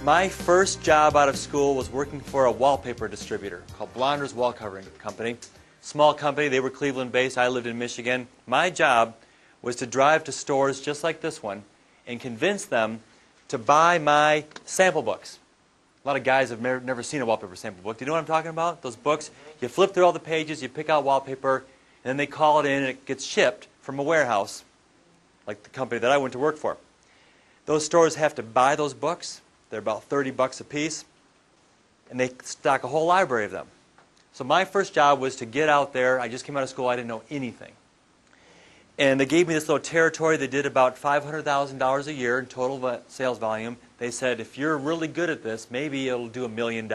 My first job out of school was working for a wallpaper distributor called Blonder's Wall Covering Company. Small company, they were Cleveland-based, I lived in Michigan. My job was to drive to stores just like this one and convince them to buy my sample books. A lot of guys have never seen a wallpaper sample book. Do you know what I'm talking about? Those books, you flip through all the pages, you pick out wallpaper, and then they call it in and it gets shipped from a warehouse, like the company that I went to work for. Those stores have to buy those books. They're about $30 a piece, and they stock a whole library of them. So my first job was to get out there. I just came out of school. I didn't know anything. And they gave me this little territory. They did about $500,000 a year in total sales volume. They said, if you're really good at this, maybe it'll do $1 million.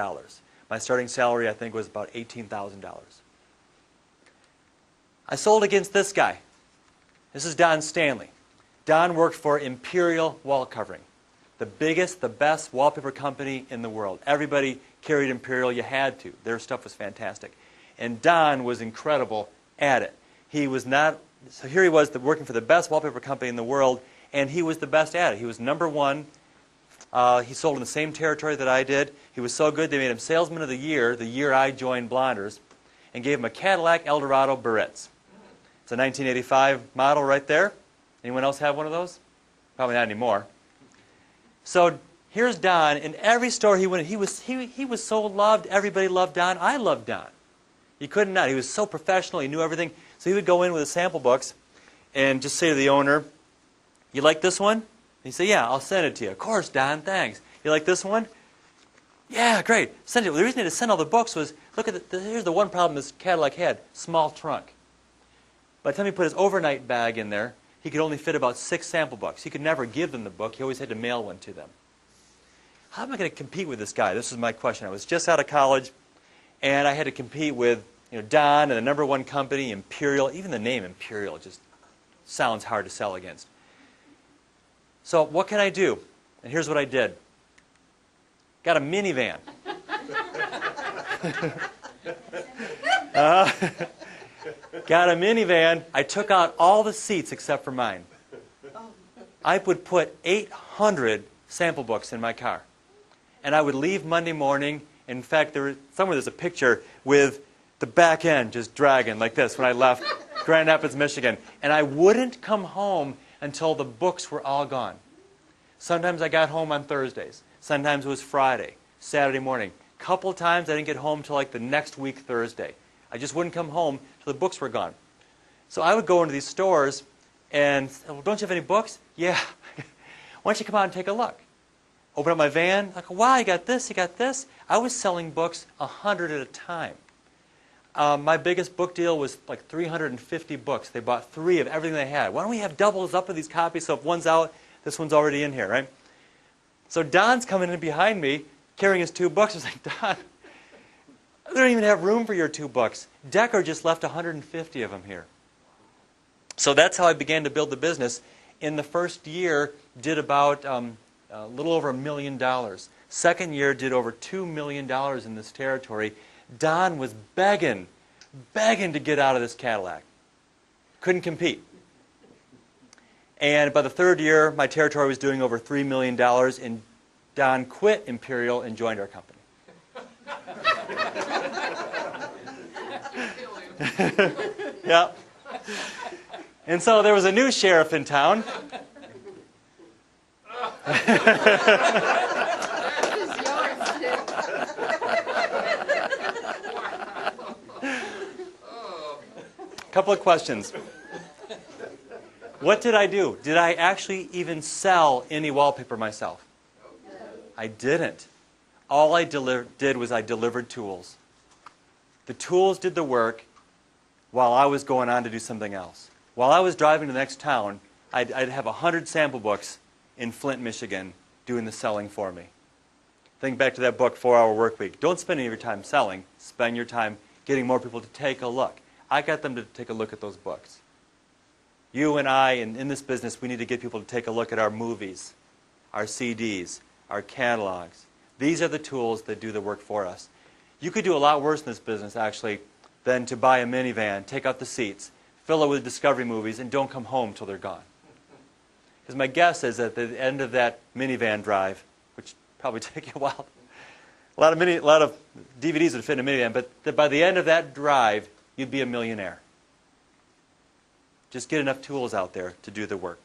My starting salary, I think, was about $18,000. I sold against this guy. This is Don Stanley. Don worked for Imperial Wall Covering, the biggest, the best wallpaper company in the world. Everybody carried Imperial. You had to. Their stuff was fantastic. And Don was incredible at it. He was not, so here he was working for the best wallpaper company in the world, and he was the best at it. He was number one. He sold in the same territory that I did. He was so good they made him Salesman of the year I joined Blonders, and gave him a Cadillac Eldorado Barrettes. It's a 1985 model right there. Anyone else have one of those? Probably not anymore. So here's Don. In every store he went in, he was so loved. Everybody loved Don. I loved Don. He couldn't not. He was so professional. He knew everything. So he would go in with his sample books and just say to the owner, "You like this one?" And he'd say, "Yeah, I'll send it to you." "Of course, Don, thanks." "You like this one?" "Yeah, great. Send it." The reason he had to send all the books was, look at here's the one problem this Cadillac had: small trunk. By the time he put his overnight bag in there, he could only fit about 6 sample books. He could never give them the book. He always had to mail one to them. How am I going to compete with this guy? This was my question. I was just out of college, and I had to compete with Don and the number one company, Imperial. Even the name Imperial just sounds hard to sell against. So what can I do? And here's what I did. Got a minivan. Got a minivan. I took out all the seats except for mine. I would put 800 sample books in my car. And I would leave Monday morning. In fact, somewhere there's a picture with the back end just dragging like this when I left Grand Rapids, Michigan. And I wouldn't come home until the books were all gone. Sometimes I got home on Thursdays. Sometimes it was Friday, Saturday morning. A couple times I didn't get home till like the next week Thursday. I just wouldn't come home till the books were gone. So I would go into these stores and say, "Well, don't you have any books?" "Yeah." "Why don't you come out and take a look?" Open up my van. I go, "Wow, you got this, you got this." I was selling books 100 at a time. My biggest book deal was like 350 books. They bought 3 of everything they had. Why don't we have doubles up of these copies so if one's out, this one's already in here, right? So Don's coming in behind me carrying his 2 books. I was like, "Don, they don't even have room for your 2 books. Decker just left 150 of them here." So that's how I began to build the business. In the first year, did about a little over $1 million. Second year, did over $2 million in this territory. Don was begging to get out of this Cadillac. Couldn't compete. And by the third year, my territory was doing over $3 million, and Don quit Imperial and joined our company. Yep. And so there was a new sheriff in town. Couple of questions. What did I do? Did I actually even sell any wallpaper myself? I didn't. All I did was I delivered tools. The tools did the work while I was going on to do something else. While I was driving to the next town, I'd have 100 sample books in Flint, Michigan, doing the selling for me. Think back to that book, 4-Hour Workweek. Don't spend any of your time selling. Spend your time getting more people to take a look. I got them to take a look at those books. You and I, in this business, we need to get people to take a look at our movies, our CDs, our catalogs. These are the tools that do the work for us. You could do a lot worse in this business, actually, than to buy a minivan, take out the seats, fill it with Discovery movies, and don't come home till they're gone. Because my guess is at the end of that minivan drive, which Probably take you a while. A lot of DVDs would fit in a minivan, but by the end of that drive, you'd be a millionaire. Just get enough tools out there to do the work.